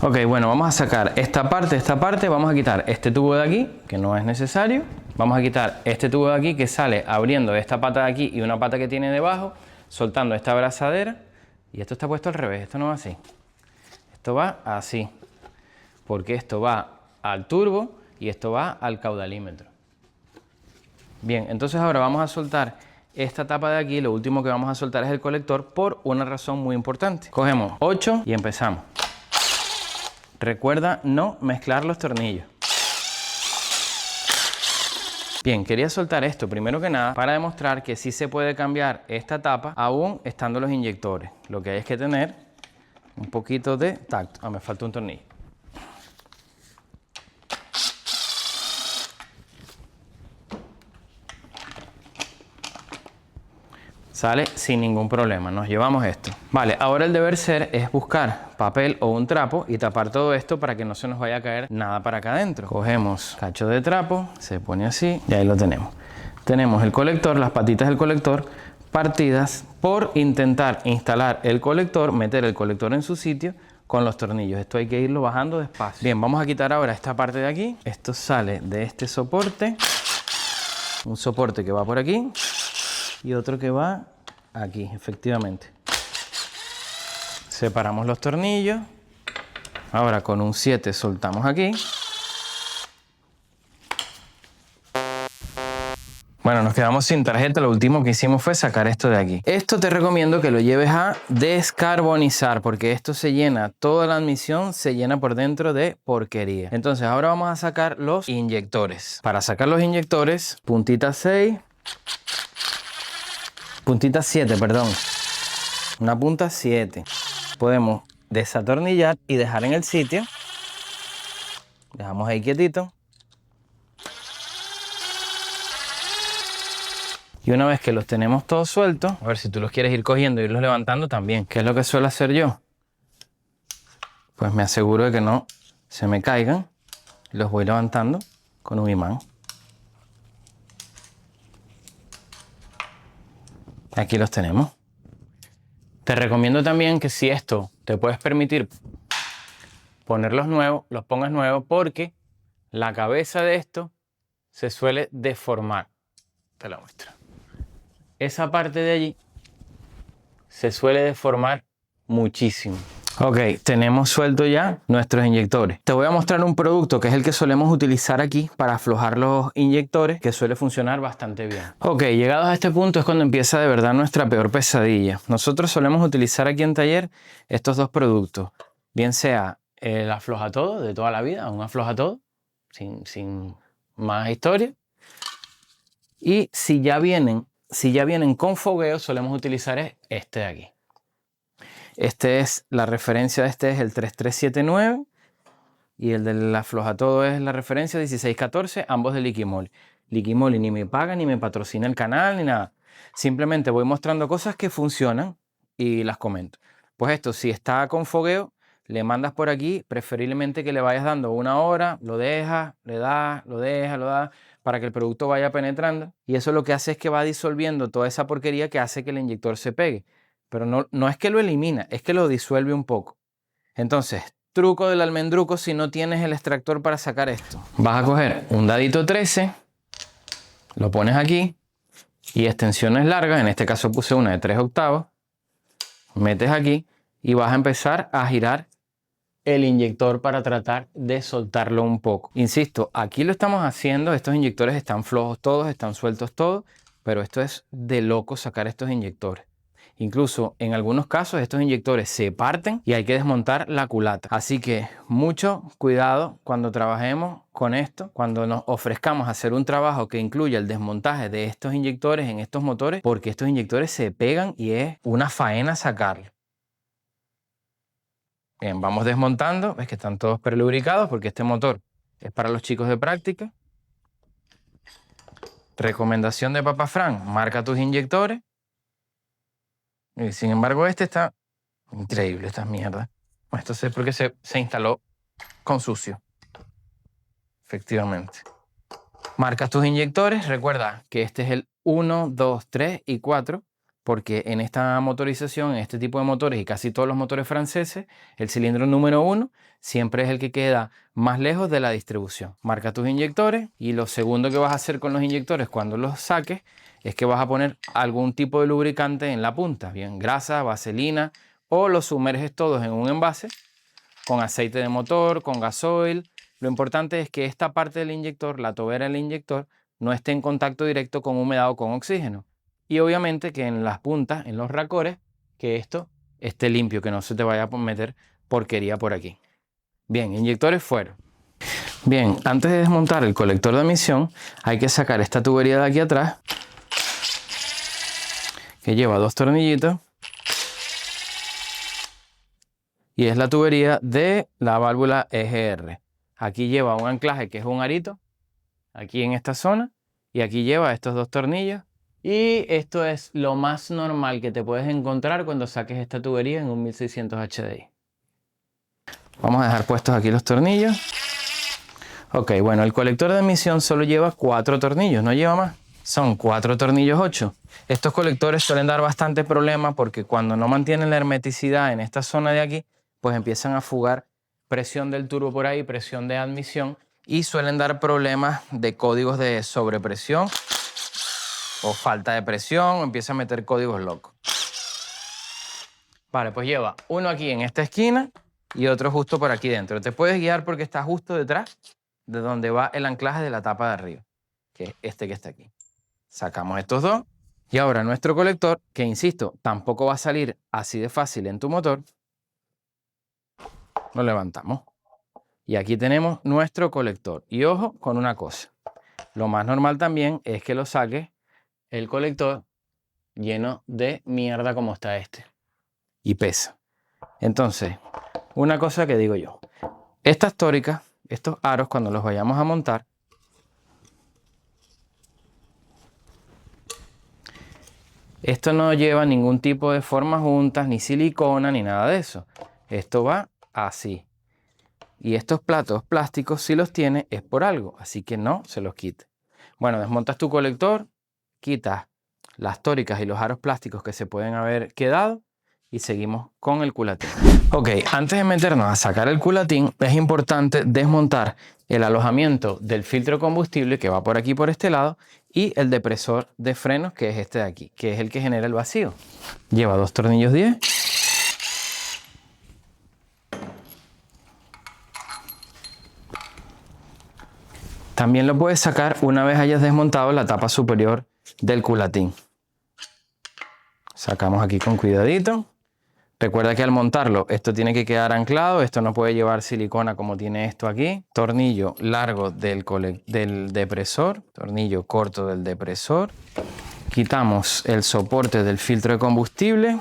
Ok, bueno, vamos a sacar esta parte, vamos a quitar este tubo de aquí, que no es necesario. Vamos a quitar este tubo de aquí que sale abriendo esta pata de aquí y una pata que tiene debajo, soltando esta abrazadera. Y esto está puesto al revés, esto no va así. Esto va así, porque esto va al turbo y esto va al caudalímetro. Bien, entonces ahora vamos a soltar esta tapa de aquí. Lo último que vamos a soltar es el colector por una razón muy importante. Cogemos 8 y empezamos. Recuerda no mezclar los tornillos. Bien, quería soltar esto primero que nada para demostrar que sí se puede cambiar esta tapa aún estando los inyectores. Lo que hay es que tener un poquito de tacto. Ah, me falta un tornillo. Sale sin ningún problema, nos llevamos esto. Vale, ahora el deber ser es buscar papel o un trapo y tapar todo esto para que no se nos vaya a caer nada para acá adentro. Cogemos cacho de trapo, se pone así y ahí lo tenemos. Tenemos el colector, las patitas del colector partidas por intentar instalar el colector, meter el colector en su sitio con los tornillos. Esto hay que irlo bajando despacio. Bien, vamos a quitar ahora esta parte de aquí. Esto sale de este soporte, un soporte que va por aquí y otro que va aquí, efectivamente. Separamos los tornillos. Ahora con un 7 soltamos aquí. Bueno, nos quedamos sin tarjeta. Lo último que hicimos fue sacar esto de aquí. Esto te recomiendo que lo lleves a descarbonizar, porque esto se llena, toda la admisión se llena por dentro de porquería. Entonces ahora vamos a sacar los inyectores. Para sacar los inyectores, puntita 6. Puntita 7, perdón. Una punta 7. Podemos desatornillar y dejar en el sitio. Dejamos ahí quietito. Y una vez que los tenemos todos sueltos, a ver si tú los quieres ir cogiendo e irlos levantando también. ¿Qué es lo que suelo hacer yo? Pues me aseguro de que no se me caigan. Los voy levantando con un imán. Aquí los tenemos. Te recomiendo también que si esto te puedes permitir ponerlos nuevos, los pongas nuevos, porque la cabeza de esto se suele deformar. Te lo muestro. Esa parte de allí se suele deformar muchísimo. Ok, tenemos suelto ya nuestros inyectores. Te voy a mostrar un producto que es el que solemos utilizar aquí para aflojar los inyectores, que suele funcionar bastante bien. Ok, llegados a este punto es cuando empieza de verdad nuestra peor pesadilla. Nosotros solemos utilizar aquí en taller estos dos productos, bien sea el afloja todo de toda la vida, un afloja todo, sin más historia. Y si ya vienen con fogueo, solemos utilizar este de aquí. La referencia de este es el 3379 y el del afloja todo es la referencia 1614, ambos de Liquimoli. Liquimoli ni me paga ni me patrocina el canal ni nada. Simplemente voy mostrando cosas que funcionan y las comento. Pues esto, si está con fogueo, le mandas por aquí, preferiblemente que le vayas dando una hora, lo dejas, le das, lo dejas, lo das, para que el producto vaya penetrando. Y eso lo que hace es que va disolviendo toda esa porquería que hace que el inyector se pegue. Pero no es que lo elimina, es que lo disuelve un poco. Entonces, truco del almendruco si no tienes el extractor para sacar esto. Vas a coger un dadito 13, lo pones aquí y extensiones largas, en este caso puse una de 3 octavos, metes aquí y vas a empezar a girar el inyector para tratar de soltarlo un poco. Insisto, aquí lo estamos haciendo, estos inyectores están flojos todos, están sueltos todos, pero esto es de loco sacar estos inyectores. Incluso en algunos casos estos inyectores se parten y hay que desmontar la culata. Así que mucho cuidado cuando trabajemos con esto, cuando nos ofrezcamos a hacer un trabajo que incluya el desmontaje de estos inyectores en estos motores, porque estos inyectores se pegan y es una faena sacarlos. Bien, vamos desmontando, ves que están todos prelubricados porque este motor es para los chicos de práctica. Recomendación de Papa Fran, marca tus inyectores. Y sin embargo este está increíble, esta mierda. Esto es porque se instaló con sucio. Efectivamente. Marcas tus inyectores, recuerda que este es el 1, 2, 3 y 4. porque en esta motorización, en este tipo de motores y casi todos los motores franceses, el cilindro número 1 siempre es el que queda más lejos de la distribución. Marca tus inyectores y lo segundo que vas a hacer con los inyectores cuando los saques es que vas a poner algún tipo de lubricante en la punta, bien grasa, vaselina, o los sumerges todos en un envase con aceite de motor, con gasoil. Lo importante es que esta parte del inyector, la tobera del inyector, no esté en contacto directo con humedad o con oxígeno. Y obviamente que en las puntas, en los racores, que esto esté limpio, que no se te vaya a meter porquería por aquí. Bien, inyectores fuera. Bien, antes de desmontar el colector de emisión, hay que sacar esta tubería de aquí atrás, que lleva 2 tornillitos. Y es la tubería de la válvula EGR. Aquí lleva un anclaje que es un arito, aquí en esta zona, y aquí lleva estos 2 tornillos. Y esto es lo más normal que te puedes encontrar cuando saques esta tubería en un 1600 HDI. Vamos a dejar puestos aquí los tornillos. Ok, bueno, el colector de emisión solo lleva 4 tornillos, no lleva más. Son 4 tornillos 8. Estos colectores suelen dar bastante problema porque cuando no mantienen la hermeticidad en esta zona de aquí, pues empiezan a fugar presión del turbo por ahí, presión de admisión, y suelen dar problemas de códigos de sobrepresión o falta de presión, o empieza a meter códigos locos. Vale, pues lleva uno aquí en esta esquina y otro justo por aquí dentro. Te puedes guiar porque está justo detrás de donde va el anclaje de la tapa de arriba, que es este que está aquí. Sacamos estos dos y ahora nuestro colector, que insisto, tampoco va a salir así de fácil en tu motor, lo levantamos. Y aquí tenemos nuestro colector. Y ojo con una cosa, lo más normal también es que lo saques el colector lleno de mierda como está este. Y pesa. Entonces, una cosa que digo yo, estas tóricas, estos aros, cuando los vayamos a montar, esto no lleva ningún tipo de formas juntas, ni silicona, ni nada de eso. Esto va así. Y estos platos plásticos, si los tiene, es por algo, así que no se los quite. Bueno, desmontas tu colector, quitas las tóricas y los aros plásticos que se pueden haber quedado y seguimos con el culatín. Ok, antes de meternos a sacar el culatín, es importante desmontar el alojamiento del filtro de combustible que va por aquí, por este lado, y el depresor de frenos, que es este de aquí, que es el que genera el vacío. Lleva 2 tornillos 10. También lo puedes sacar una vez hayas desmontado la tapa superior del culatín. Sacamos aquí con cuidadito. Recuerda que al montarlo esto tiene que quedar anclado, esto no puede llevar silicona como tiene esto aquí. Tornillo largo del depresor, tornillo corto del depresor. Quitamos el soporte del filtro de combustible.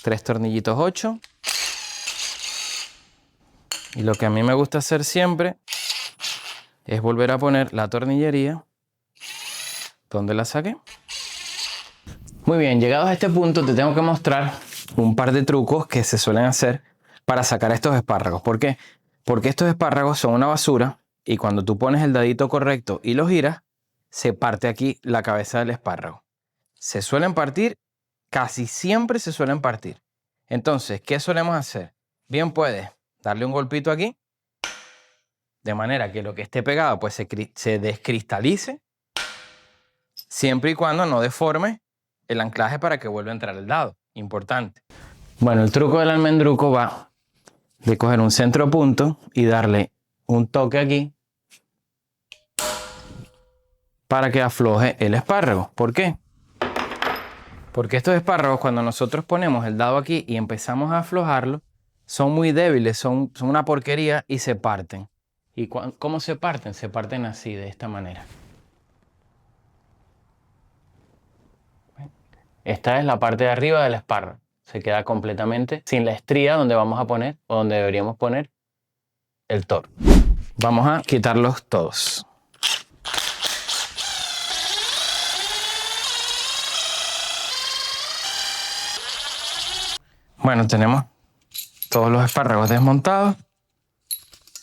3 tornillitos 8. Y lo que a mí me gusta hacer siempre es volver a poner la tornillería donde la saqué. Muy bien, llegados a este punto te tengo que mostrar un par de trucos que se suelen hacer para sacar estos espárragos. ¿Por qué? Porque estos espárragos son una basura y cuando tú pones el dadito correcto y lo giras, se parte aquí la cabeza del espárrago. Se suelen partir, casi siempre se suelen partir. Entonces, ¿qué solemos hacer? Bien, puedes darle un golpito aquí, de manera que lo que esté pegado pues se descristalice, siempre y cuando no deforme el anclaje para que vuelva a entrar el dado. Importante. Bueno, el truco del almendruco va de coger un centro punto y darle un toque aquí para que afloje el espárrago. ¿Por qué? Porque estos espárragos, cuando nosotros ponemos el dado aquí y empezamos a aflojarlo, son muy débiles, son una porquería y se parten. ¿Y cómo se parten? Se parten así, de esta manera. Esta es la parte de arriba del espárrago. Se queda completamente sin la estría donde vamos a poner, o donde deberíamos poner, el toro. Vamos a quitarlos todos. Bueno, tenemos todos los espárragos desmontados.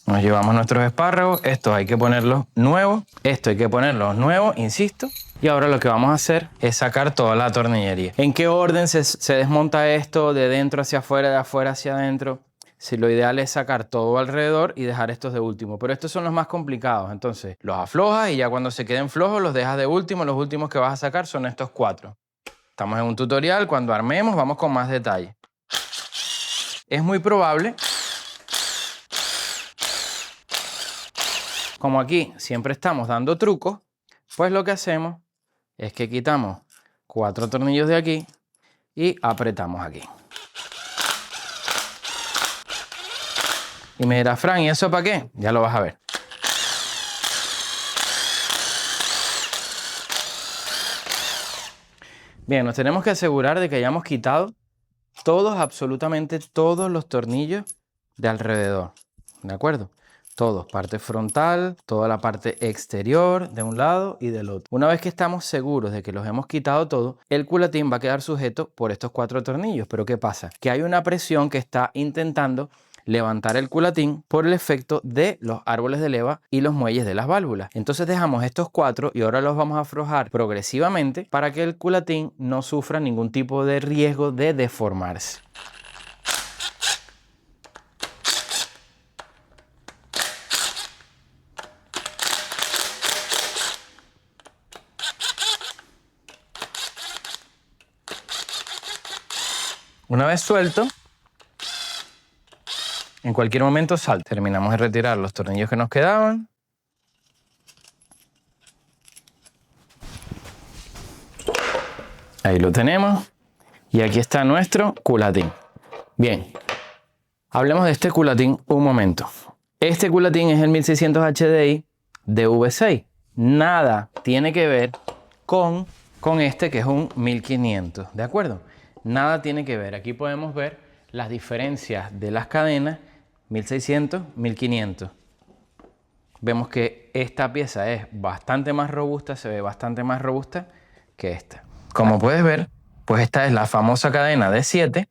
Nos llevamos nuestros espárragos. Estos hay que ponerlos nuevos. Esto hay que ponerlos nuevos, insisto. Y ahora lo que vamos a hacer es sacar toda la tornillería. ¿En qué orden se desmonta esto? ¿De dentro hacia afuera, de afuera hacia adentro? Si lo ideal es sacar todo alrededor y dejar estos de último. Pero estos son los más complicados. Entonces los aflojas y ya cuando se queden flojos los dejas de último. Los últimos que vas a sacar son estos 4. Estamos en un tutorial. Cuando armemos vamos con más detalle. Es muy probable, como aquí siempre estamos dando trucos, pues lo que hacemos es que quitamos 4 tornillos de aquí y apretamos aquí. Y me dirá, Fran, ¿y eso para qué? Ya lo vas a ver. Bien, nos tenemos que asegurar de que hayamos quitado todos, absolutamente todos los tornillos de alrededor. ¿De acuerdo? Todos, parte frontal, toda la parte exterior de un lado y del otro. Una vez que estamos seguros de que los hemos quitado todos, el culatín va a quedar sujeto por estos 4 tornillos. Pero ¿qué pasa? Que hay una presión que está intentando levantar el culatín por el efecto de los árboles de leva y los muelles de las válvulas. Entonces dejamos estos 4 y ahora los vamos a aflojar progresivamente para que el culatín no sufra ningún tipo de riesgo de deformarse. Una vez suelto, en cualquier momento salta. Terminamos de retirar los tornillos que nos quedaban. Ahí lo tenemos. Y aquí está nuestro culatín. Bien, hablemos de este culatín un momento. Este culatín es el 1600 HDI de V6. Nada tiene que ver con este que es un 1500, ¿de acuerdo? Nada tiene que ver. Aquí podemos ver las diferencias de las cadenas 1600, 1500. Vemos que esta pieza es bastante más robusta, se ve bastante más robusta que esta. Como puedes ver, pues esta es la famosa cadena de 7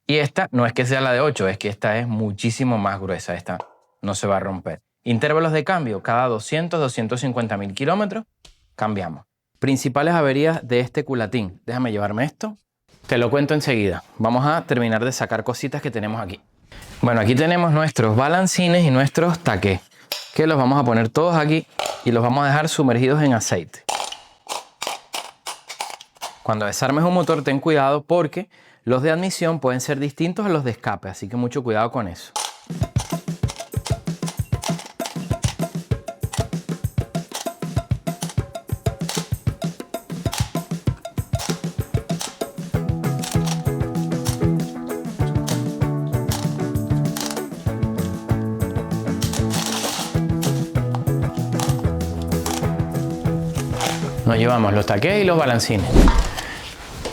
y esta no es que sea la de 8, es que esta es muchísimo más gruesa. Esta no se va a romper. Intervalos de cambio, cada 200, 250 mil kilómetros, cambiamos. Principales averías de este culatín. Déjame llevarme esto. Te lo cuento enseguida. Vamos a terminar de sacar cositas que tenemos aquí. Bueno, aquí tenemos nuestros balancines y nuestros taqués, que los vamos a poner todos aquí y los vamos a dejar sumergidos en aceite. Cuando desarmes un motor, ten cuidado porque los de admisión pueden ser distintos a los de escape, así que mucho cuidado con eso. Nos llevamos los taqués y los balancines.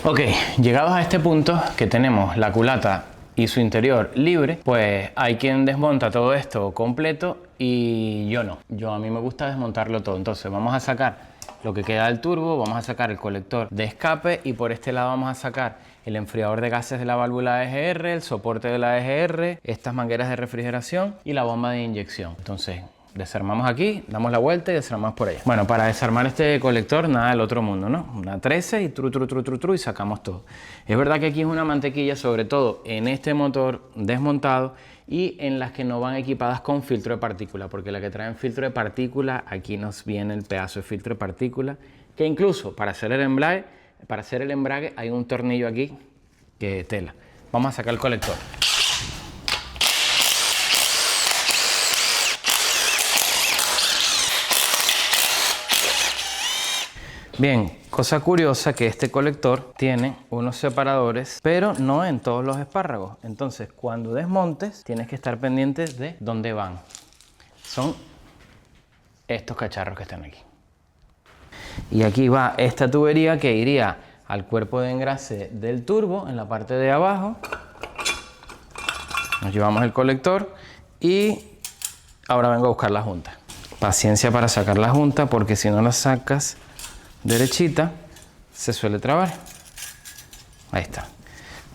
Ok, llegados a este punto que tenemos la culata y su interior libre, pues hay quien desmonta todo esto completo y yo no. A mí me gusta desmontarlo todo. Entonces vamos a sacar lo que queda del turbo, vamos a sacar el colector de escape y por este lado vamos a sacar el enfriador de gases de la válvula EGR, el soporte de la EGR, estas mangueras de refrigeración y la bomba de inyección. Entonces desarmamos aquí, damos la vuelta y desarmamos por allá. Bueno, para desarmar este colector, nada del otro mundo, ¿no? Una 13 y tru y sacamos todo. Es verdad que aquí es una mantequilla, sobre todo en este motor desmontado y en las que no van equipadas con filtro de partícula, porque la que traen filtro de partícula, aquí nos viene el pedazo de filtro de partícula, que incluso para hacer el embrague hay un tornillo aquí que tela. Vamos a sacar el colector. Bien, cosa curiosa que este colector tiene unos separadores, pero no en todos los espárragos. Entonces, cuando desmontes, tienes que estar pendiente de dónde van. Son estos cacharros que están aquí. Y aquí va esta tubería que iría al cuerpo de engrase del turbo en la parte de abajo. Nos llevamos el colector y ahora vengo a buscar la junta. Paciencia para sacar la junta porque si no la sacas derechita se suele trabar. Ahí está.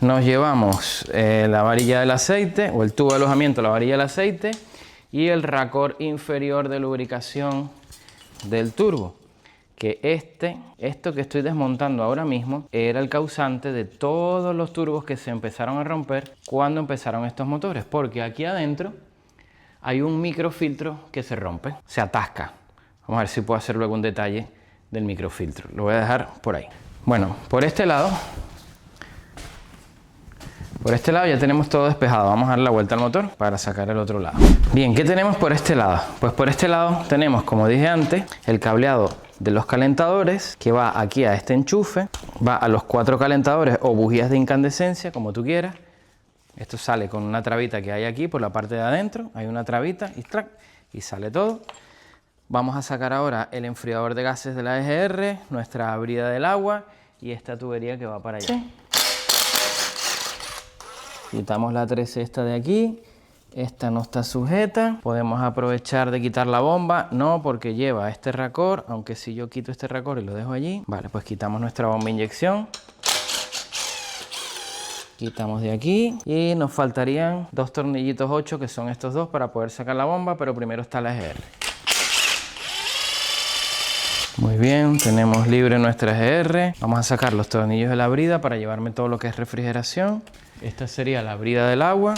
Nos llevamos la varilla del aceite o el tubo de alojamiento, la varilla del aceite y el racor inferior de lubricación del turbo. que esto que estoy desmontando ahora mismo era el causante de todos los turbos que se empezaron a romper cuando empezaron estos motores, porque aquí adentro hay un microfiltro que se rompe, se atasca. Vamos a ver si puedo hacer luego un detalle del microfiltro. Lo voy a dejar por ahí. Bueno, por este lado ya tenemos todo despejado. Vamos a dar la vuelta al motor para sacar el otro lado. Bien, ¿qué tenemos por este lado? Pues por este lado tenemos, como dije antes, el cableado de los calentadores que va aquí a este enchufe, va a los 4 calentadores o bujías de incandescencia, como tú quieras. Esto sale con una trabita que hay aquí por la parte de adentro, hay una trabita y sale todo. Vamos a sacar ahora el enfriador de gases de la EGR, nuestra brida del agua y esta tubería que va para allá. Sí. Quitamos la 13 esta de aquí. Esta no está sujeta. Podemos aprovechar de quitar la bomba. No, porque lleva este racor. Aunque si yo quito este racor y lo dejo allí. Vale, pues quitamos nuestra bomba de inyección. Quitamos de aquí. Y nos faltarían 2 tornillitos 8, que son estos dos, para poder sacar la bomba. Pero primero está la EGR. Muy bien, tenemos libre nuestra EGR. Vamos a sacar los tornillos de la brida para llevarme todo lo que es refrigeración. Esta sería la brida del agua.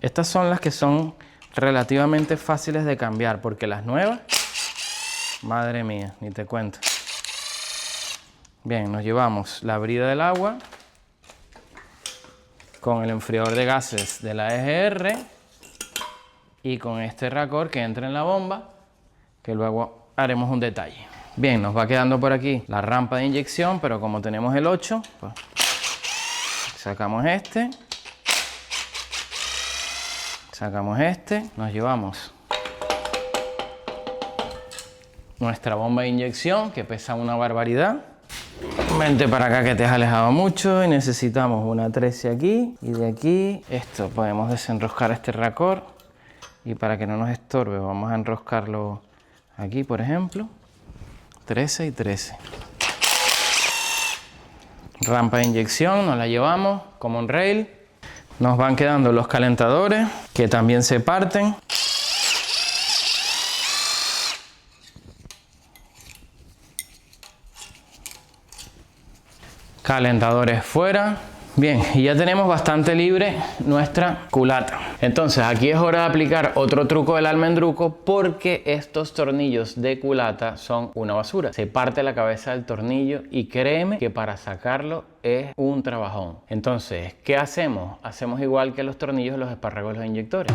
Estas son las que son relativamente fáciles de cambiar, porque las nuevas, madre mía, ni te cuento. Bien, nos llevamos la brida del agua con el enfriador de gases de la EGR y con este racor que entra en la bomba, que luego haremos un detalle. Bien, nos va quedando por aquí la rampa de inyección, pero como tenemos el 8, pues sacamos este. Sacamos este, nos llevamos nuestra bomba de inyección, que pesa una barbaridad. Vente para acá que te has alejado mucho y necesitamos una 13 aquí y de aquí. Esto podemos desenroscar este racor y para que no nos estorbe vamos a enroscarlo aquí, por ejemplo. 13 y 13. Rampa de inyección, nos la llevamos como un rail. Nos van quedando los calentadores, que también se parten. Calentadores fuera. Bien, y ya tenemos bastante libre nuestra culata. Entonces aquí es hora de aplicar otro truco del almendruco, porque estos tornillos de culata son una basura. Se parte la cabeza del tornillo y créeme que para sacarlo es un trabajón. Entonces, ¿qué hacemos? Hacemos igual que los tornillos de los espárragos de los inyectores.